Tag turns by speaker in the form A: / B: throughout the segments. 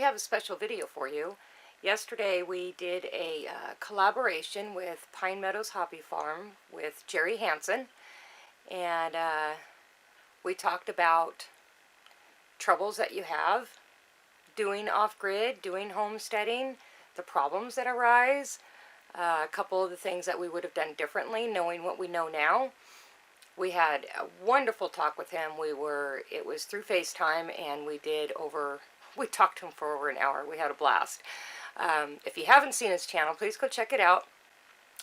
A: have a special video for you. Yesterday we did a collaboration with Pine Meadows Hobby Farm with Jerry Hanson, and we talked about troubles that you have doing off-grid, doing homesteading, the problems that arise, a couple of the things that we would have done differently knowing what we know now. We had a wonderful talk with him. It was through FaceTime, and we talked to him for over an hour. We had a blast. If you haven't seen his channel, please go check it out.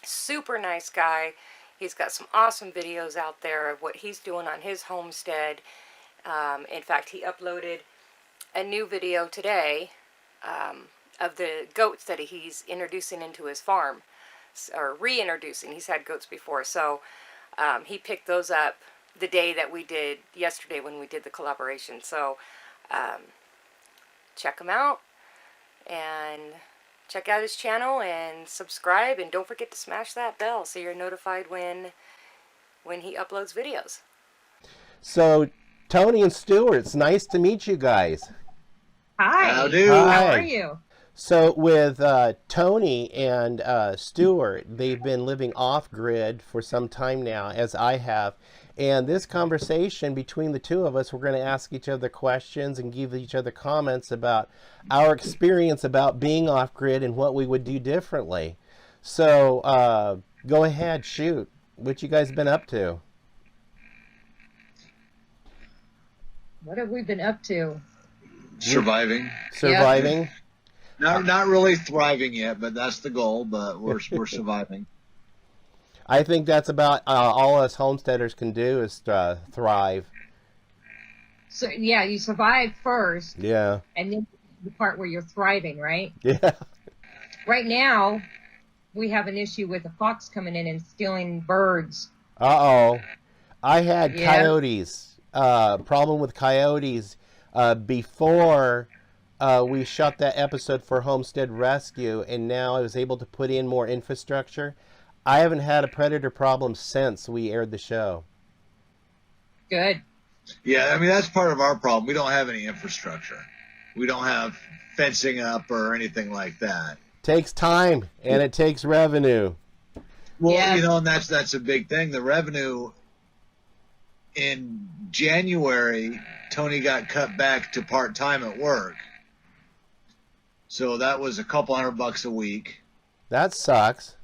A: Super nice guy. He's got some awesome videos out there of what he's doing on his homestead. In fact, he uploaded a new video today of the goats that he's introducing into his farm, or reintroducing. He's had goats before, so he picked those up the day that we did yesterday when we did the collaboration. So check him out and check out his channel and subscribe, and don't forget to smash that bell so you're notified when he uploads videos.
B: So Tony and Stuart, it's nice to meet you guys.
C: Hi.
B: Howdy.
C: How are you?
B: So with Tony and Stuart, they've been living off-grid for some time now, as I have. And this conversation between the two of us, we're going to ask each other questions and give each other comments about our experience about being off-grid and what we would do differently. So go ahead, shoot. What you guys been up to?
C: What have we been up to?
D: Surviving.
B: Surviving?
D: Not really thriving yet, but that's the goal, but we're surviving.
B: I think that's about all us homesteaders can do is thrive.
C: So yeah, you survive first.
B: Yeah.
C: And then the part where you're thriving, right?
B: Yeah.
C: Right now, we have an issue with a fox coming in and stealing birds.
B: Uh-oh. I had coyotes. Problem with coyotes before we shot that episode for Homestead Rescue, and now I was able to put in more infrastructure. I haven't had a predator problem since we aired the show.
C: Good.
D: Yeah, I mean, that's part of our problem. We don't have any infrastructure. We don't have fencing up or anything like that.
B: Takes time, and it takes revenue.
D: Well,
C: Yeah.
D: you know, and that's a big thing. The revenue in January, Tony got cut back to part-time at work. So that was a couple $100 a week.
B: That sucks.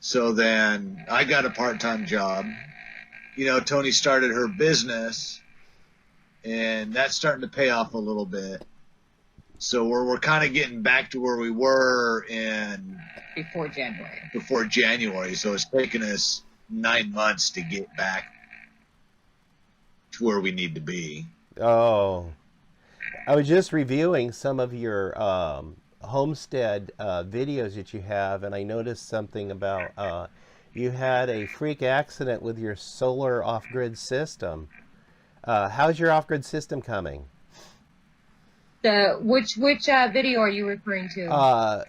D: So then I got a part-time job. You know, Tony started her business, and that's starting to pay off a little bit. So we're kind of getting back to where we were
C: Before January.
D: Before January. So it's taken us 9 months to get back to where we need to be.
B: Oh. I was just reviewing some of your homestead videos that you have, and I noticed something about you had a freak accident with your solar off-grid system. How's your off-grid system coming?
C: Which video are you referring to?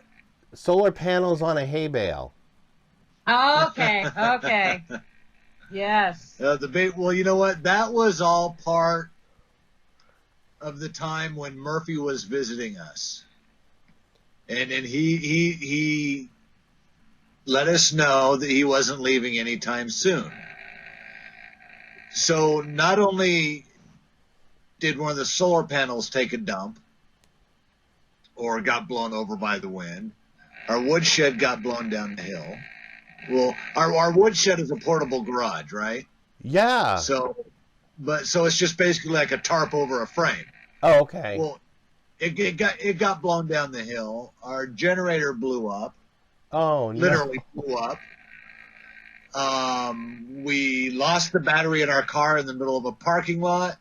B: Solar panels on a hay bale.
C: Oh, okay. Yes.
D: Well, you know what? That was all part of the time when Murphy was visiting us. And he let us know that he wasn't leaving anytime soon. So not only did one of the solar panels take a dump or got blown over by the wind, our woodshed got blown down the hill. Well, our woodshed is a portable garage, right?
B: Yeah.
D: So it's just basically like a tarp over a frame.
B: Oh, okay.
D: Well, it got blown down the hill. Our generator blew up.
B: Oh, no.
D: Literally blew up. We lost the battery in our car in the middle of a parking lot.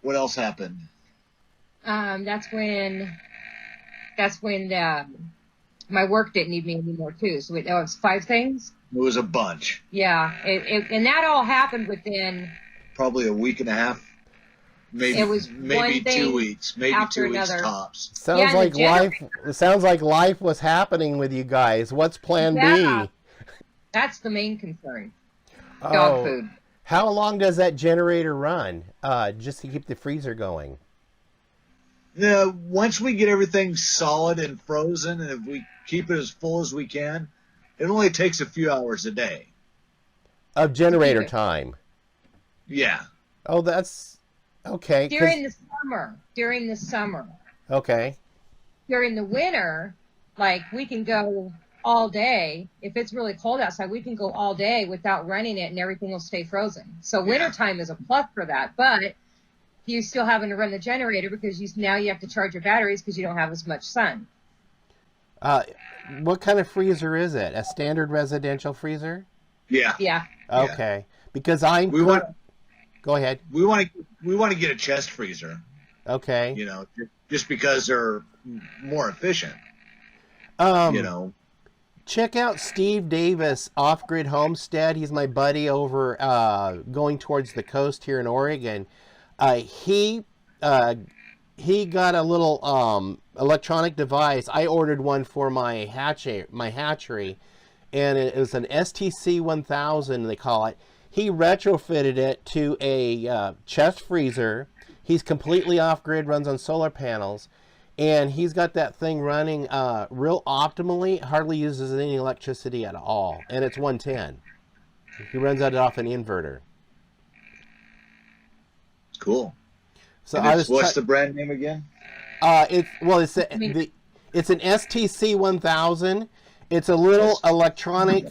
D: What else happened?
C: That's when my work didn't need me anymore too. So it was 5 things.
D: It was a bunch.
C: Yeah, and that all happened within
D: probably a week and a half. Maybe
C: it was
D: maybe 2 weeks, maybe
C: after
D: 2 weeks
C: another.
D: tops.
B: Sounds like life. It sounds like life was happening with you guys. What's Plan B?
C: That's the main concern. Dog food.
B: How long does that generator run? Just to keep the freezer going?
D: once we get everything solid and frozen, and if we keep it as full as we can, it only takes a few hours a day.
B: Of generator time.
D: Yeah.
B: Oh, that's okay.
C: During the summer.
B: Okay.
C: During the winter, like, we can go all day. If it's really cold outside, we can go all day without running it, and everything will stay frozen. So wintertime is a plus for that, but you still having to run the generator because now you have to charge your batteries because you don't have as much sun.
B: What kind of freezer is it? A standard residential freezer?
D: Yeah.
C: Yeah.
B: Okay. Because go ahead.
D: We want to get a chest freezer.
B: Okay.
D: You know, just because they're more efficient.
B: You know. Check out Steve Davis, Off Grid Homestead. He's my buddy over going towards the coast here in Oregon. He got a little electronic device. I ordered one for my hatchery, and it was an STC 1000, they call it. He retrofitted it to a chest freezer. He's completely off-grid, runs on solar panels. And he's got that thing running real optimally, hardly uses any electricity at all. And it's 110. He runs it off an inverter.
D: Cool.
B: So
D: what's the brand name again?
B: It's an STC 1000. It's a little electronic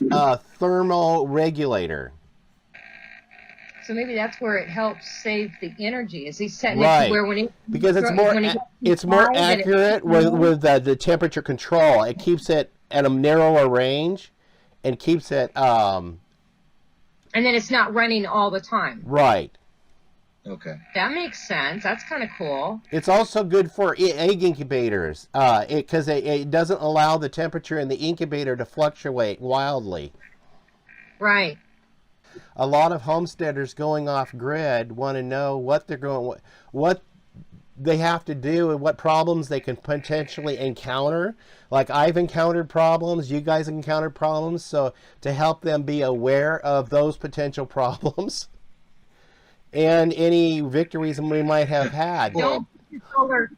B: thermal regulator.
C: So maybe that's where it helps save the energy. Is he setting
B: Right.
C: it to where
B: because it's more accurate with the temperature control. It keeps it at a narrower range, and keeps it
C: and then it's not running all the time.
B: right.
D: Okay.
C: That makes sense. That's kind of cool.
B: It's also good for egg incubators because it doesn't allow the temperature in the incubator to fluctuate wildly.
C: Right.
B: A lot of homesteaders going off grid want to know what they have to do and what problems they can potentially encounter. Like, I've encountered problems, you guys encountered problems, so to help them be aware of those potential problems and any victories we might have had.
C: Don't put your solar.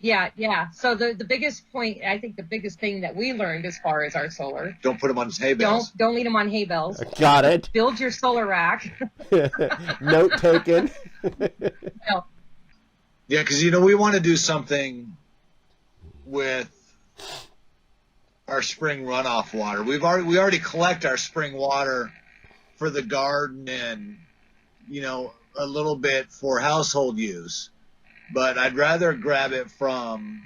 C: Yeah. So the biggest point, I think the biggest thing that we learned as far as our solar.
D: Don't put them on hay bales.
C: Don't leave them on hay bales.
B: Got it.
C: Build your solar rack.
B: Note taken.
C: No.
D: Yeah, because we want to do something with our spring runoff water. We already collect our spring water for the garden and a little bit for household use. But I'd rather grab it from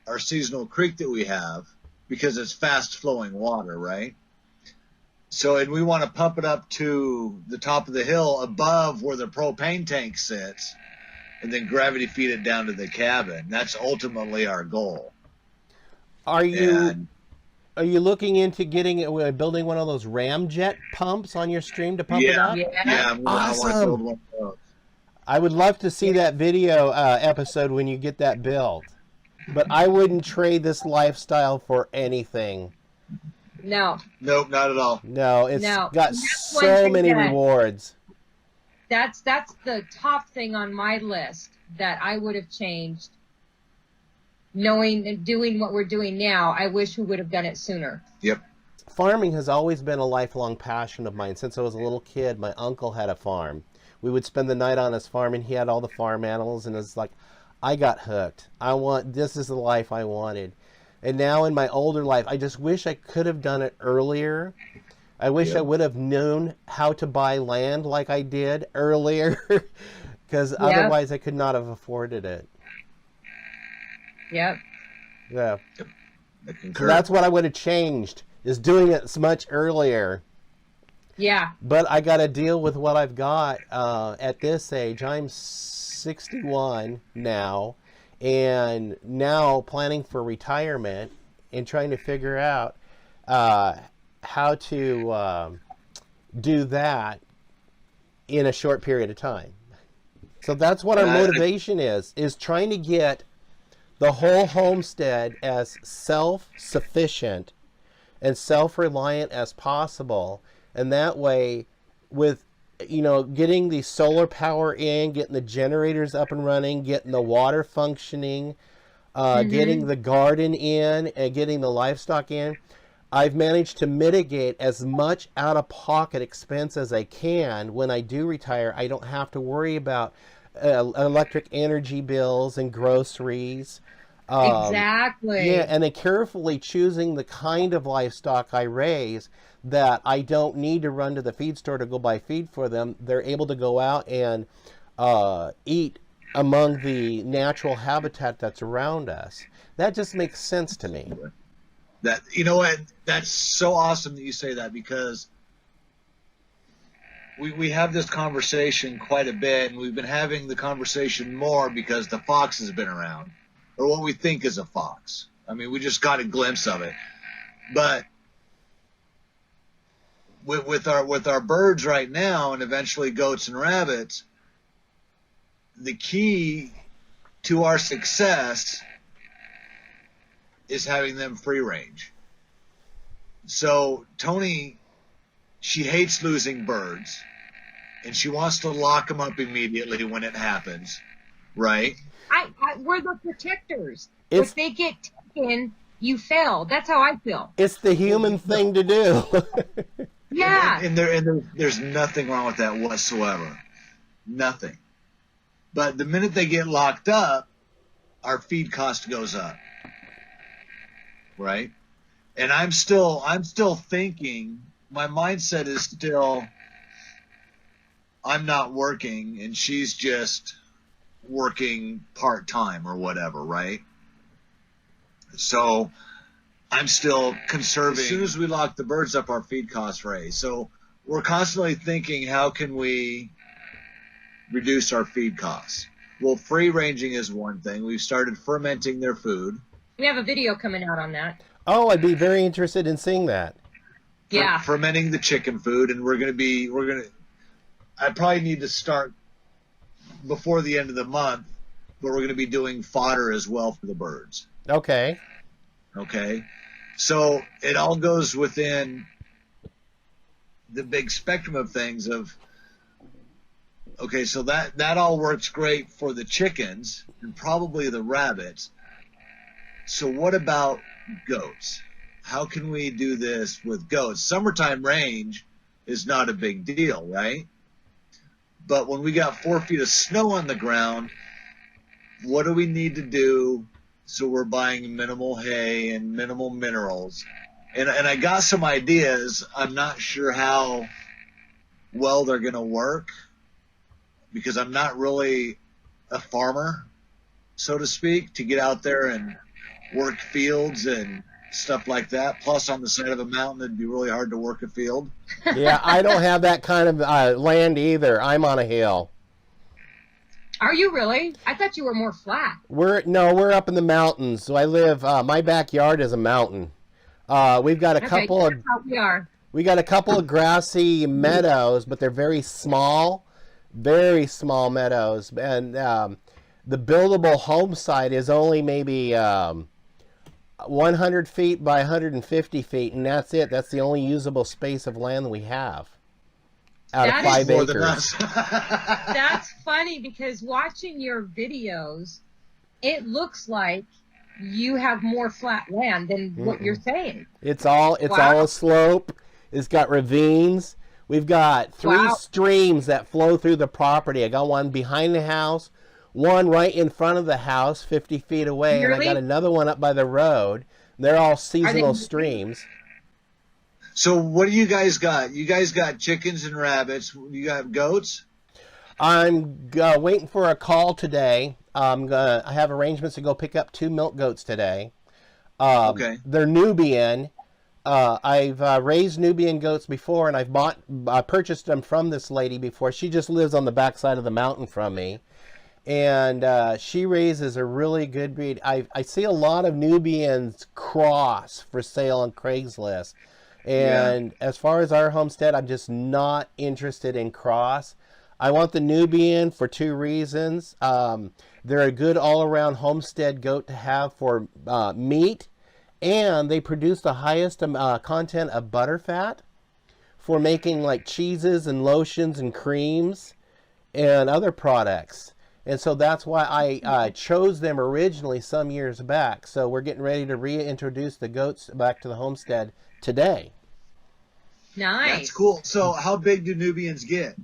D: our seasonal creek that we have because it's fast flowing water, right? So, and we want to pump it up to the top of the hill above where the propane tank sits and then gravity feed it down to the cabin. That's ultimately our goal.
B: Are you looking into building one of those ramjet pumps on your stream to pump it up?
D: Yeah, I want to
B: Awesome.
D: build one of those.
B: I would love to see that video episode when you get that built. But I wouldn't trade this lifestyle for anything.
C: No.
D: Nope, not at all.
B: No, it's
C: No.
B: got
C: That's one
B: so
C: thing
B: many
C: that-
B: rewards.
C: That's the top thing on my list that I would have changed. Knowing and doing what we're doing now, I wish we would have done it sooner.
D: Yep.
B: Farming has always been a lifelong passion of mine. Since I was a little kid, my uncle had a farm. We would spend the night on his farm, and he had all the farm animals, and it's like, I got hooked. This is the life I wanted. And now in my older life, I just wish I could have done it earlier. I wish I would have known how to buy land like I did earlier, because otherwise I could not have afforded it.
C: Yep.
B: Yeah.
D: So
B: That's what I would have changed, is doing it much earlier.
C: Yeah.
B: But I got to deal with what I've got at this age. I'm 61 now, and now planning for retirement and trying to figure out how to do that in a short period of time. So that's what our motivation is trying to get the whole homestead as self-sufficient and self-reliant as possible. And that way, with getting the solar power in, getting the generators up and running, getting the water functioning, getting the garden in, and getting the livestock in, I've managed to mitigate as much out-of-pocket expense as I can. When I do retire, I don't have to worry about electric energy bills and groceries.
C: Exactly.
B: Yeah, and then carefully choosing the kind of livestock I raise, that I don't need to run to the feed store to go buy feed for them. They're able to go out and eat among the natural habitat that's around us. That just makes sense to me.
D: That, you know what? That's so awesome that you say that, because we have this conversation quite a bit, and we've been having the conversation more because the fox has been around, or what we think is a fox. I mean, we just got a glimpse of it. But with our birds right now, and eventually goats and rabbits, the key to our success is having them free range. So Tony, she hates losing birds, and she wants to lock them up immediately when it happens, right?
C: We're the protectors. If they get taken, you fail. That's how I feel.
B: It's the human thing to do.
C: Yeah.
D: And there's nothing wrong with that whatsoever. Nothing. But the minute they get locked up, our feed cost goes up. Right? And I'm still thinking, my mindset is still, I'm not working and she's just working part-time or whatever, right? So I'm still conserving. As soon as we lock the birds up, our feed costs raise. So we're constantly thinking, how can we reduce our feed costs? Well, free ranging is one thing. We've started fermenting their food.
C: We have a video coming out on that.
B: Oh, I'd be very interested in seeing that.
C: Yeah.
D: Fermenting the chicken food, and I probably need to start before the end of the month, but we're going to be doing fodder as well for the birds.
B: Okay.
D: So it all goes within the big spectrum of things of, okay, so that all works great for the chickens and probably the rabbits. So what about goats? How can we do this with goats? Summertime range is not a big deal, right? But when we got 4 feet of snow on the ground, what do we need to do so we're buying minimal hay and minimal minerals? And I got some ideas. I'm not sure how well they're going to work, because I'm not really a farmer, so to speak, to get out there and work fields and stuff like that. Plus, on the side of a mountain, it'd be really hard to work a field.
B: Yeah, I don't have that kind of land either. I'm on a hill.
C: Are you really? I thought you were more flat.
B: We're up in the mountains. So I live. My backyard is a mountain. We've got a couple of. We got a couple of grassy meadows, but they're very small meadows, and the buildable home site is only maybe 100 feet by 150 feet, and that's it. That's the only usable space of land that we have out of 5 acres.
C: That's funny, because watching your videos, it looks like you have more flat land than what you're saying.
B: It's all a slope. It's got ravines. We've got 3 streams that flow through the property. I got one behind the house, one right in front of the house, 50 feet away, and I got another one up by the road. They're all seasonal streams.
D: So what do you guys got? You guys got chickens and rabbits. You got goats?
B: I'm waiting for a call today. I have arrangements to go pick up 2 milk goats today.
D: Okay.
B: They're Nubian. I've raised Nubian goats before, and I purchased them from this lady before. She just lives on the backside of the mountain from me. And she raises a really good breed. I see a lot of Nubians cross for sale on Craigslist. And as far as our homestead, I'm just not interested in cross. I want the Nubian for 2 reasons. They're a good all-around homestead goat to have for meat, and they produce the highest content of butter fat for making like cheeses and lotions and creams and other products. And so that's why I chose them originally some years back. So we're getting ready to reintroduce the goats back to the homestead today.
C: Nice.
D: That's cool. So how big do Nubians get?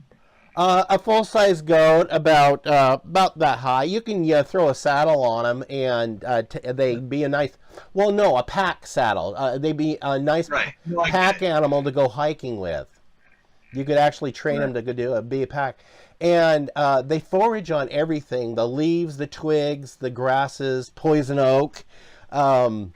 B: A full-size goat, about that high. You can throw a saddle on them, and they be a nice. Well, no, a pack saddle. They be a nice
D: Right. No,
B: pack animal to go hiking with. You could actually train them to go be a pack, and they forage on everything: the leaves, the twigs, the grasses, poison oak. They're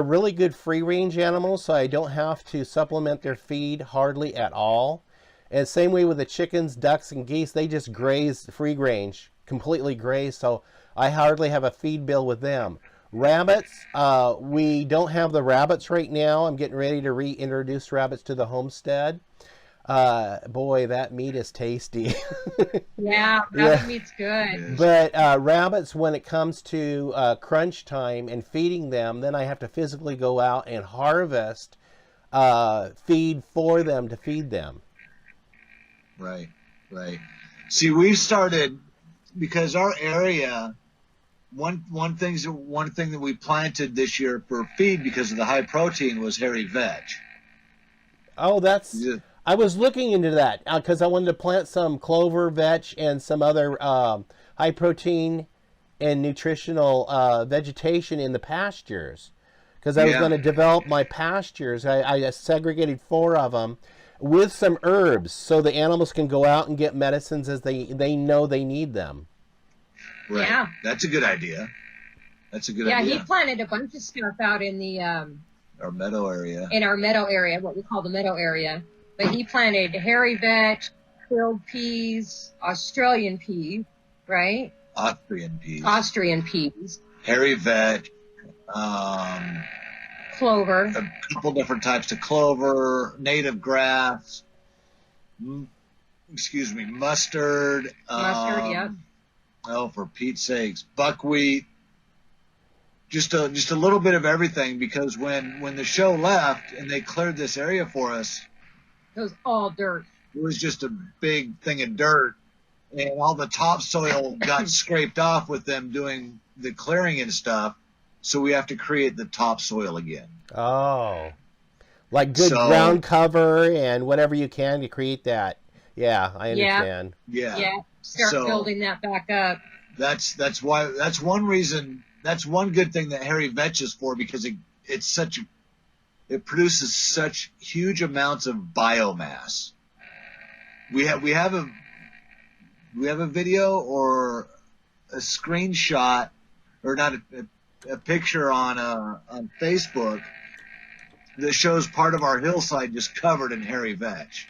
B: really good free-range animals, so I don't have to supplement their feed hardly at all. And same way with the chickens, ducks, and geese, they just graze free range, completely graze, so I hardly have a feed bill with them. Rabbits, we don't have the rabbits right now. I'm getting ready to reintroduce rabbits to the homestead. Boy, that meat is tasty.
C: Yeah, rabbit meat's good.
B: But rabbits, when it comes to crunch time and feeding them, then I have to physically go out and harvest feed for them to feed them.
D: Right, right. See, we started because our area. One thing that we planted this year for feed because of the high protein was hairy vetch.
B: Oh, that's.
D: Yeah.
B: I was looking into that because I wanted to plant some clover, vetch, and some other high protein and nutritional vegetation in the pastures. Because I was going to develop my pastures. I segregated 4 of them with some herbs so the animals can go out and get medicines as they know they need them.
D: Right.
C: Yeah.
D: That's a good idea. That's a good idea.
C: Yeah, he planted a bunch of stuff out in the
D: Our meadow area.
C: in our meadow area, what we call the meadow area. But he planted hairy vetch, filled peas, Australian peas, right?
D: Austrian peas.
C: Austrian peas,
D: Hairy vetch.
C: clover.
D: A couple different types of clover, native grass. Mustard.
C: Mustard, yep.
D: Oh, for Pete's sakes, buckwheat. Just a little bit of everything, because when the show left and they cleared this area for us,
C: It was all dirt.
D: it was just a big thing of dirt, and all the topsoil got scraped off with them doing the clearing and stuff. So we have to create the topsoil again.
B: Oh, like good ground cover and whatever you can to create that. Yeah, I understand.
D: Yeah.
C: Start
D: So-
C: building that back up.
D: That's one reason. That's one good thing that hairy vetch is for, because it produces such huge amounts of biomass. We have a video or a screenshot, or not a picture on Facebook that shows part of our hillside just covered in hairy vetch,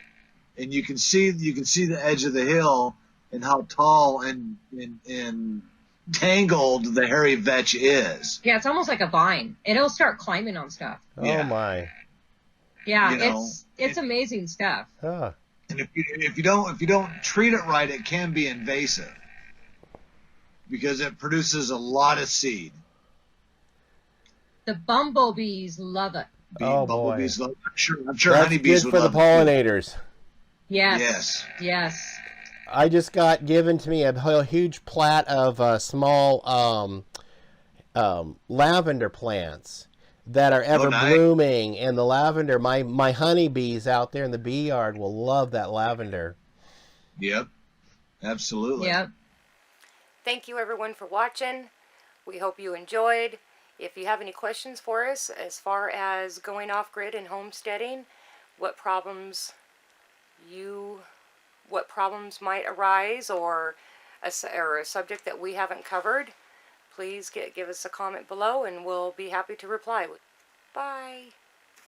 D: and you can see the edge of the hill and how tall and tangled the hairy vetch is.
C: Yeah, it's almost like a vine. It'll start climbing on stuff.
B: Oh my.
C: Yeah,
D: You know,
C: it's amazing stuff.
B: Huh.
D: And if you don't treat it right, it can be invasive, because it produces a lot of seed.
C: The bumblebees love it.
B: Oh, boy.
D: Bumblebees love it. I'm
B: That's
D: sure honeybees
B: good
D: would
B: for the
D: love it too.
B: pollinators.
C: Yes.
D: Yes.
C: Yes.
B: I just got given to me a huge plat of small lavender plants that are ever
D: nice.
B: blooming, and the lavender, my honeybees out there in the bee yard will love that lavender.
D: Yep. Absolutely.
C: Yep.
A: Thank you everyone for watching. We hope you enjoyed. If you have any questions for us as far as going off grid and homesteading, what problems might arise, or a subject that we haven't covered, please give us a comment below and we'll be happy to reply. Bye.